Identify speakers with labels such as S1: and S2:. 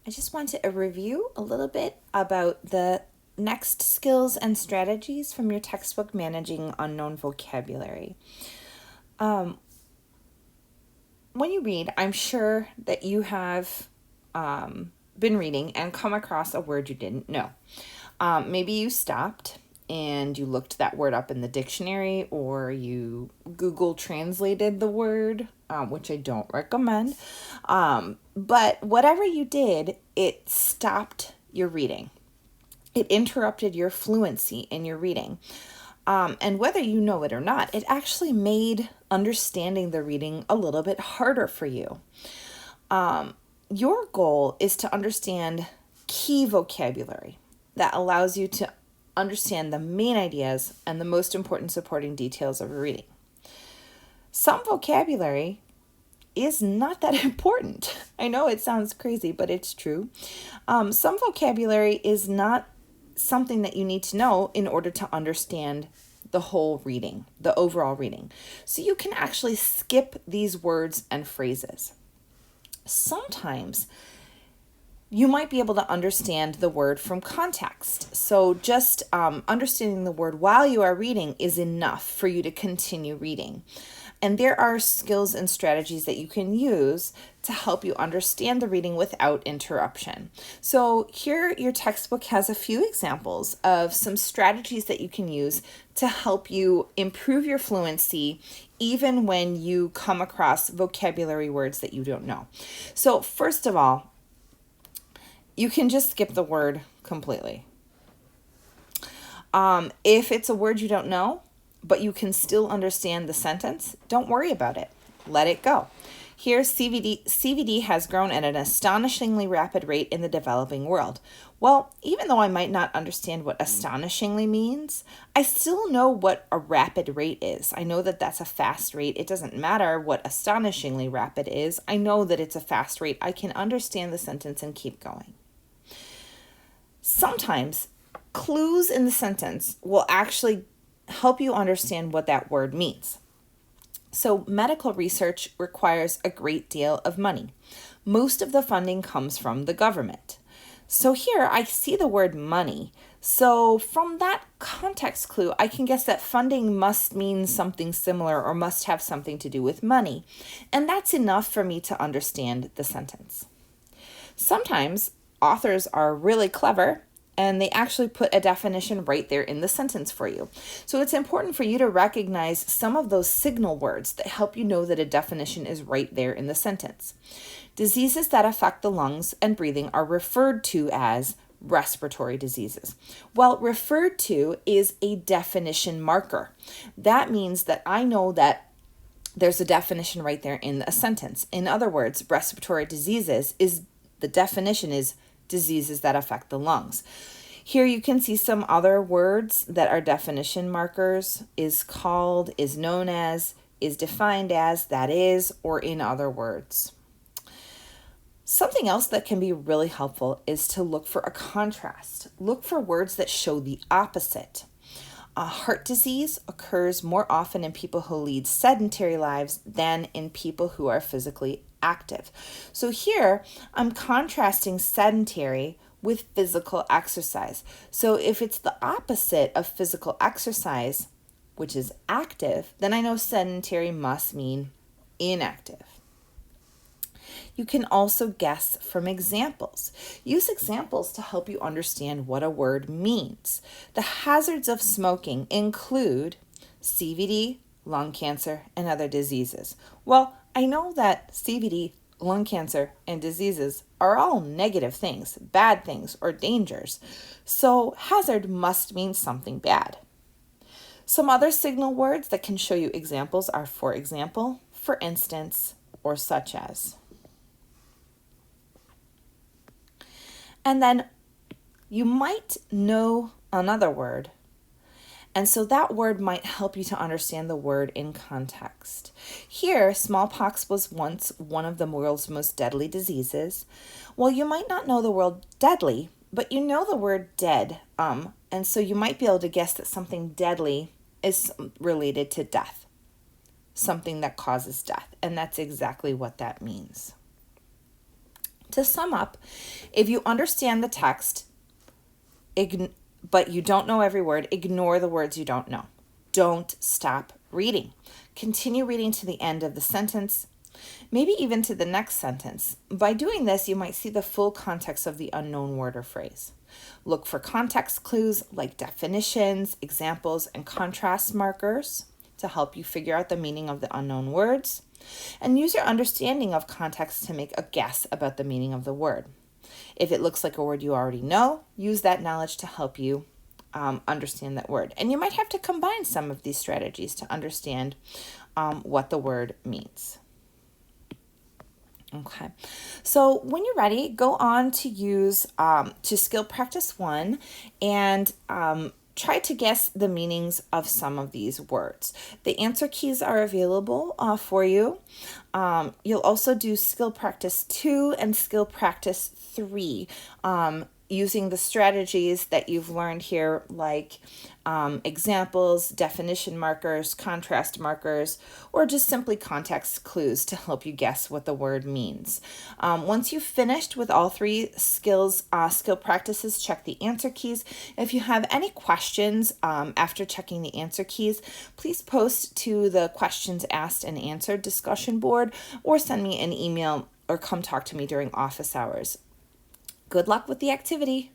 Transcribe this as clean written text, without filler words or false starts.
S1: I just want to review a little bit about the next skills and strategies from your textbook Managing Unknown Vocabulary. When you read, I'm sure that you have been reading and come across a word you didn't know. Maybe you stopped and you looked that word up in the dictionary, or you Google translated the word, which I don't recommend. But whatever you did, it stopped your reading. It interrupted your fluency in your reading. And whether you know it or not, it actually made understanding the reading a little bit harder for you. Your goal is to understand key vocabulary that allows you to understand the main ideas and the most important supporting details of a reading. Some vocabulary is not that important. I know it sounds crazy, but it's true. Some vocabulary is not something that you need to know in order to understand the whole reading, the overall reading. So you can actually skip these words and phrases. Sometimes you might be able to understand the word from context. So just understanding the word while you are reading is enough for you to continue reading. And there are skills and strategies that you can use to help you understand the reading without interruption. So here your textbook has a few examples of some strategies that you can use to help you improve your fluency even when you come across vocabulary words that you don't know. So first of all, you can just skip the word completely. If it's a word you don't know, but you can still understand the sentence, don't worry about it. Let it go. Here, CVD has grown at an astonishingly rapid rate in the developing world. Well, even though I might not understand what astonishingly means, I still know what a rapid rate is. I know that that's a fast rate. It doesn't matter what astonishingly rapid is. I know that it's a fast rate. I can understand the sentence and keep going. Sometimes clues in the sentence will actually help you understand what that word means. So medical research requires a great deal of money. Most of the funding comes from the government. So here I see the word money. So from that context clue, I can guess that funding must mean something similar or must have something to do with money. And that's enough for me to understand the sentence. Sometimes authors are really clever and they actually put a definition right there in the sentence for you. So it's important for you to recognize some of those signal words that help you know that a definition is right there in the sentence. Diseases that affect the lungs and breathing are referred to as respiratory diseases. Well, referred to is a definition marker. That means that I know that there's a definition right there in a sentence. In other words, respiratory diseases is the definition is diseases that affect the lungs. Here you can see some other words that are definition markers: is called, is known as, is defined as, that is, or in other words. Something else that can be really helpful is to look for a contrast. Look for words that show the opposite. Heart disease occurs more often in people who lead sedentary lives than in people who are physically active. So here I'm contrasting sedentary with physical exercise. So if it's the opposite of physical exercise, which is active, then I know sedentary must mean inactive. You can also guess from examples. Use examples to help you understand what a word means. The hazards of smoking include CVD, lung cancer, and other diseases. Well, I know that CVD, lung cancer, and diseases are all negative things, bad things, or dangers. So hazard must mean something bad. Some other signal words that can show you examples are for example, for instance, or such as. And then you might know another word, and so that word might help you to understand the word in context. Here, smallpox was once one of the world's most deadly diseases. Well, you might not know the word deadly, but you know the word dead, and so you might be able to guess that something deadly is related to death, something that causes death, and that's exactly what that means. To sum up, if you understand the text, but you don't know every word, ignore the words you don't know. Don't stop reading. Continue reading to the end of the sentence, maybe even to the next sentence. By doing this, you might see the full context of the unknown word or phrase. Look for context clues like definitions, examples, and contrast markers to help you figure out the meaning of the unknown words. And use your understanding of context to make a guess about the meaning of the word. If it looks like a word you already know, use that knowledge to help you understand that word. And you might have to combine some of these strategies to understand what the word means. Okay, so when you're ready, go on to use to skill practice 1 and try to guess the meanings of some of these words. The answer keys are available for you. You'll also do skill practice 2 and skill practice 3 using the strategies that you've learned here, like examples, definition markers, contrast markers, or just simply context clues to help you guess what the word means. Once you've finished with all 3 skill practices, check the answer keys. If you have any questions after checking the answer keys, please post to the questions asked and answered discussion board or send me an email or come talk to me during office hours. Good luck with the activity.